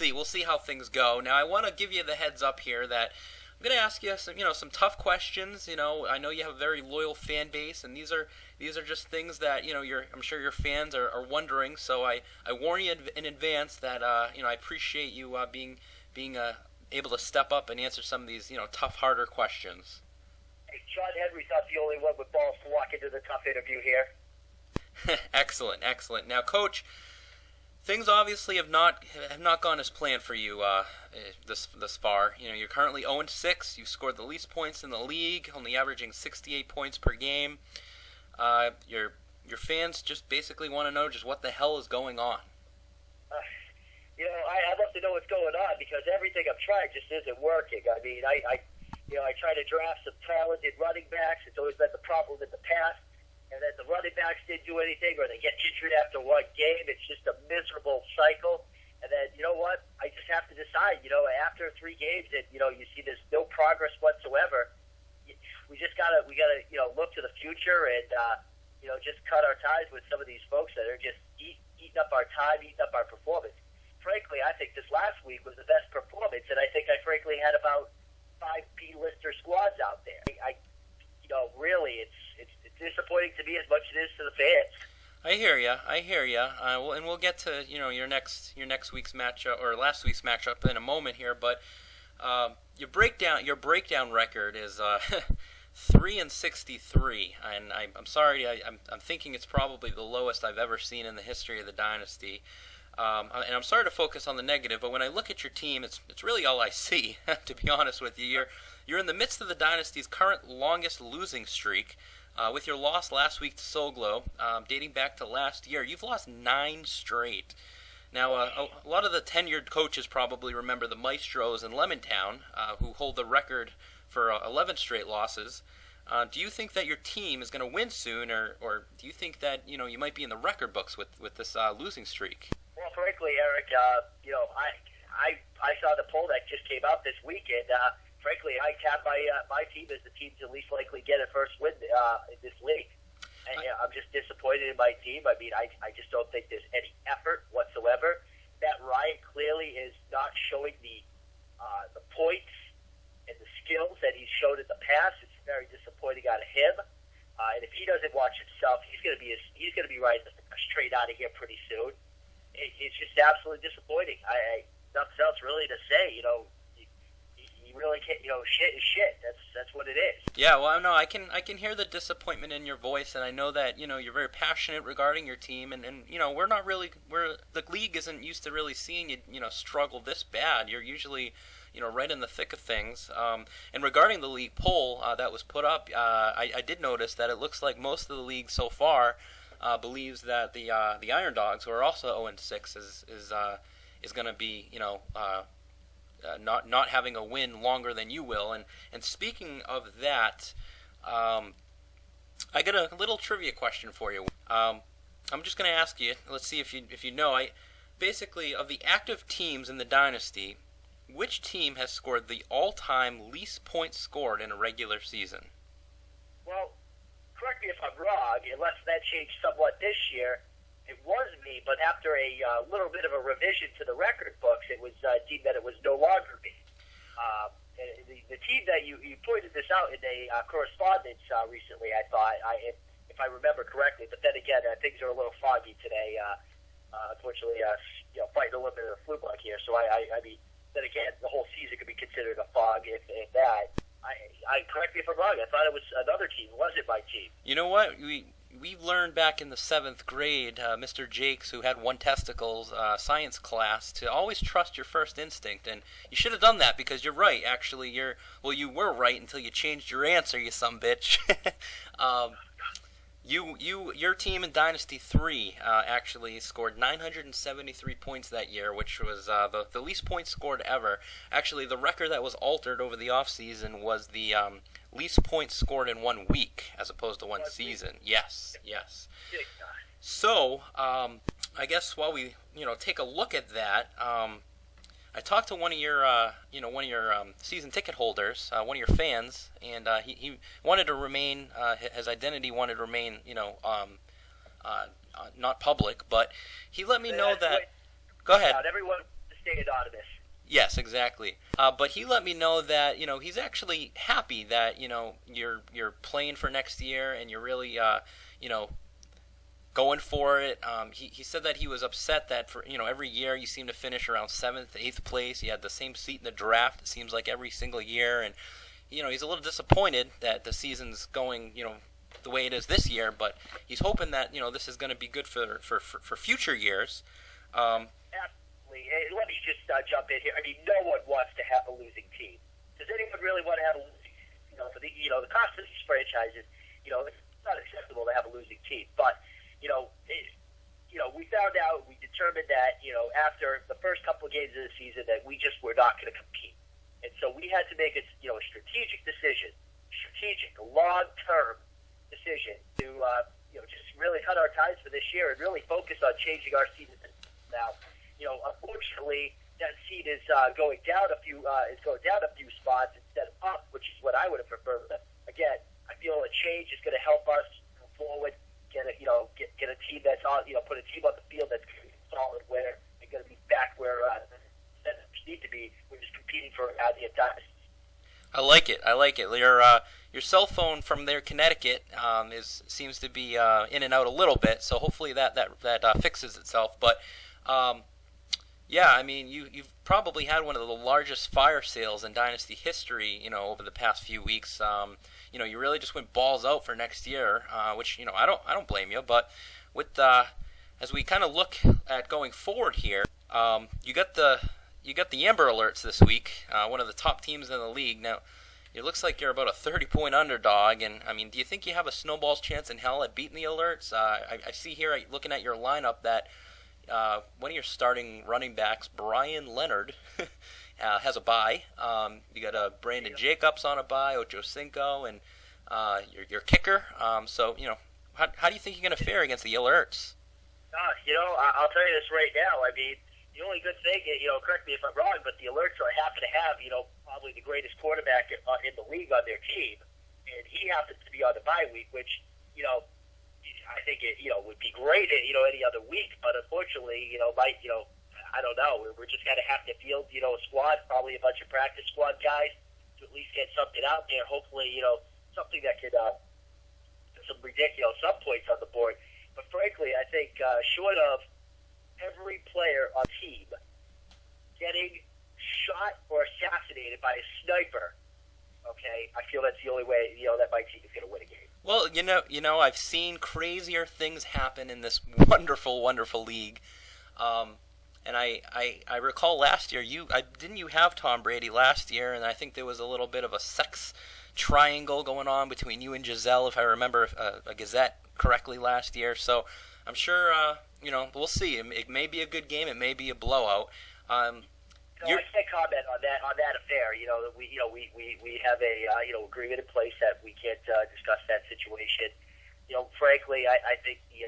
see. We'll see how things go. Now, I want to give you the heads up here that I'm going to ask you some tough questions. I know you have a very loyal fan base, and these are just things that I'm sure your fans are wondering. So I warn you in advance that I appreciate you being able to step up and answer some of these tough, harder questions. Hey, John Henry's not the only one with balls to walk into the tough interview here. Excellent. Now, Coach, things obviously have not gone as planned for you this far. You're currently 0-6. You've scored the least points in the league, only averaging 68 points per game. Your fans just basically want to know just what the hell is going on. I'd love to know what's going on because everything I've tried just isn't working. I mean, I try to draft some talented running backs. It's always been the problem in the past. And then the running backs didn't do anything, or they get injured after one game. It's just a miserable cycle. And then, you know what? I just have to decide, after 3 games that, you see there's no progress whatsoever. We gotta look to the future and, just cut our ties with some of these folks that are just eating up our time, eating up our performance. Frankly, I think this last week was the best performance, and I think I frankly had about 5 B-lister squads out there. Really, it's disappointing to me as much as it is to the fans. I hear ya. And we'll get to your next week's matchup or last week's matchup in a moment here. But your breakdown record is 3-63, and I'm sorry. I'm thinking it's probably the lowest I've ever seen in the history of the Dynasty. And I'm sorry to focus on the negative, but when I look at your team, it's really all I see. To be honest with you, you're in the midst of the Dynasty's current longest losing streak. With your loss last week to Soglo, dating back to last year, you've lost 9 straight. Now, a lot of the tenured coaches probably remember the Maestros in Lemontown, who hold the record for 11 straight losses. Do you think that your team is going to win soon, or do you think that you might be in the record books with this losing streak? Well, frankly, Eric, I saw the poll that just came out this weekend. Frankly, I have my team as the team to least likely get a first win in this league. And I'm just disappointed in my team. I mean, I just don't think there's any effort whatsoever. Matt Ryan clearly is not showing the points and the skills that he's shown in the past. It's very disappointing out of him. And if he doesn't watch himself, he's going to be riding straight out of here pretty soon. It's just absolutely disappointing. Nothing else really to say. You really can't. Shit is shit. That's what it is. Yeah, well, no, I can hear the disappointment in your voice, and I know that you're very passionate regarding your team, and the league isn't used to really seeing you struggle this bad. You're usually right in the thick of things. And regarding the league poll that was put up, I did notice that it looks like most of the league so far believes that the Iron Dogs, who are also 0-6, is going to be not having a win longer than you will. And speaking of that, I got a little trivia question for you. I'm just going to ask you. Let's see if you know. Basically, of the active teams in the Dynasty, which team has scored the all-time least points scored in a regular season? Well, correct me if I'm wrong, unless that changed somewhat this year. It was me, but after a little bit of a revision to the record books, it was deemed that it was no longer me. The team that you pointed this out in a correspondence recently, I thought, if I remember correctly, but then again, things are a little foggy today. Unfortunately, fighting a little bit of a flu bug here. So I mean, then again, the whole season could be considered a fog if that. I correct me if I'm wrong. I thought it was another team. It wasn't my team. You know what? We learned back in the 7th grade, Mr. Jakes, who had 1 testicles science class, to always trust your first instinct, and you should have done that because you're right. Actually, you were right until you changed your answer, you sumbitch. Your team in Dynasty 3 actually scored 973 points that year, which was the least points scored ever. Actually, the record that was altered over the offseason was the least points scored in 1 week as opposed to 1 season. Yes. So, I guess while we take a look at that, I talked to one of your season ticket holders, one of your fans, and he wanted to remain his identity wanted to remain not public, but he let me know that. Go ahead. Everyone, just stay anonymous. Yes, exactly. But he let me know that he's actually happy that you're playing for next year and you're really going for it. He said that he was upset that for every year you seem to finish around 7th, 8th place. You had the same seat in the draft. It seems like every single year, and he's a little disappointed that the season's going the way it is this year. But he's hoping that this is going to be good for future years. Hey, let me just jump in here. I mean, no one wants to have a losing team. Does anyone really want to have a losing team? For the cost of these franchises, it's not acceptable to have a losing team. But, we found out, we determined that, after the first couple of games of the season that we just were not going to compete. And so we had to make a strategic decision, a long-term decision to, just really cut our ties for this year and really focus on changing our season now. Unfortunately, that seed is going down a few spots instead of up, which is what I would have preferred. But again, I feel a change is going to help us move forward. Get a team that's on, put a team on the field that's going to be a solid winner and going to be back where we need to be. We're just competing for the Dynasty. I like it. Your cell phone from there, Connecticut, seems to be in and out a little bit. So hopefully that fixes itself. But yeah, I mean, you've probably had one of the largest fire sales in Dynasty history, over the past few weeks. You really just went balls out for next year, which I don't blame you. But with as we kind of look at going forward here, you got the Amber Alerts this week, one of the top teams in the league. Now, it looks like you're about a 30-point underdog, and I mean, do you think you have a snowball's chance in hell at beating the Alerts? I see here, looking at your lineup, that one of your starting running backs, Brian Leonard, has a bye. You got Brandon Jacobs on a bye, Ocho Cinco, and your kicker. So how do you think you're going to fare against the Alerts? I'll tell you this right now. I mean, the only good thing, correct me if I'm wrong, but the Alerts happen to have, probably the greatest quarterback in the league on their team, and he happens to be on the bye week, which, I think it, would be great, any other week, but unfortunately, I don't know. We're just going to have to field, a squad, probably a bunch of practice squad guys to at least get something out there. Hopefully, something that could put some ridiculous some points on the board. But frankly, I think short of every player on the team getting shot or assassinated by a sniper, okay, I feel that's the only way, that my team is going to win a game. Well, I've seen crazier things happen in this wonderful, wonderful league. And I recall last year, didn't you have Tom Brady last year? And I think there was a little bit of a sex triangle going on between you and Giselle, if I remember a Gazette correctly last year. So I'm sure, we'll see. It may be a good game. It may be a blowout. I can't comment on that affair. We have a agreement in place that we can't discuss that situation. Frankly, I think the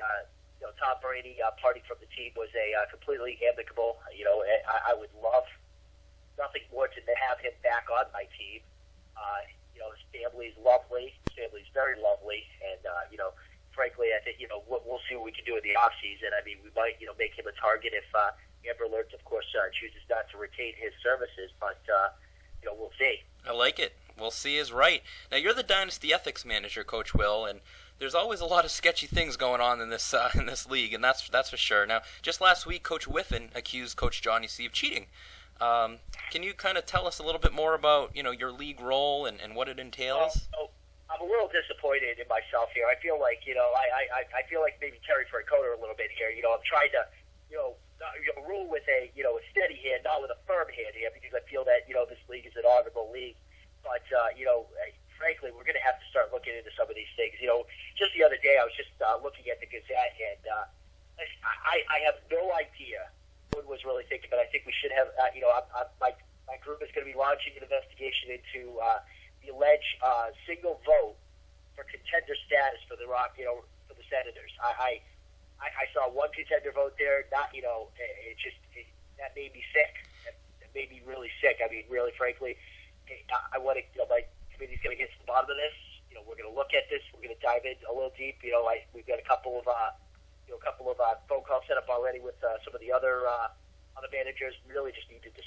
Tom Brady parting from the team was a completely amicable. I would love nothing more to have him back on my team. His family is lovely. His family is very lovely, and frankly, I think we'll see what we can do in the off season. I mean, we might make him a target if Amber Alerts, of course, chooses not to retain his services, but we'll see. I like it. We'll see is right. Now, you're the Dynasty Ethics Manager, Coach Will, and there's always a lot of sketchy things going on in this league, and that's for sure. Now, just last week, Coach Whiffen accused Coach Johnny C of cheating. Can you kind of tell us a little bit more about your league role and what it entails? I'm a little disappointed in myself here. I feel like I feel like maybe Terry Francona a little bit here. I'm trying to rule with a steady hand, not with a firm hand here, because I feel that this league is an honorable league. But frankly, we're going to have to start looking into some of these things. Just the other day, I was just looking at the Gazette, and I have no idea what was really thinking, but I think we should have. My group is going to be launching an investigation into the alleged single vote for contender status for the for the Senators. I saw one contender vote there. That made me sick. It made me really sick. I mean, really, frankly, I want to. My committee's going to get to the bottom of this. We're going to look at this. We're going to dive in a little deep. We've got a couple of phone calls set up already with some of the other other managers really just need to discuss.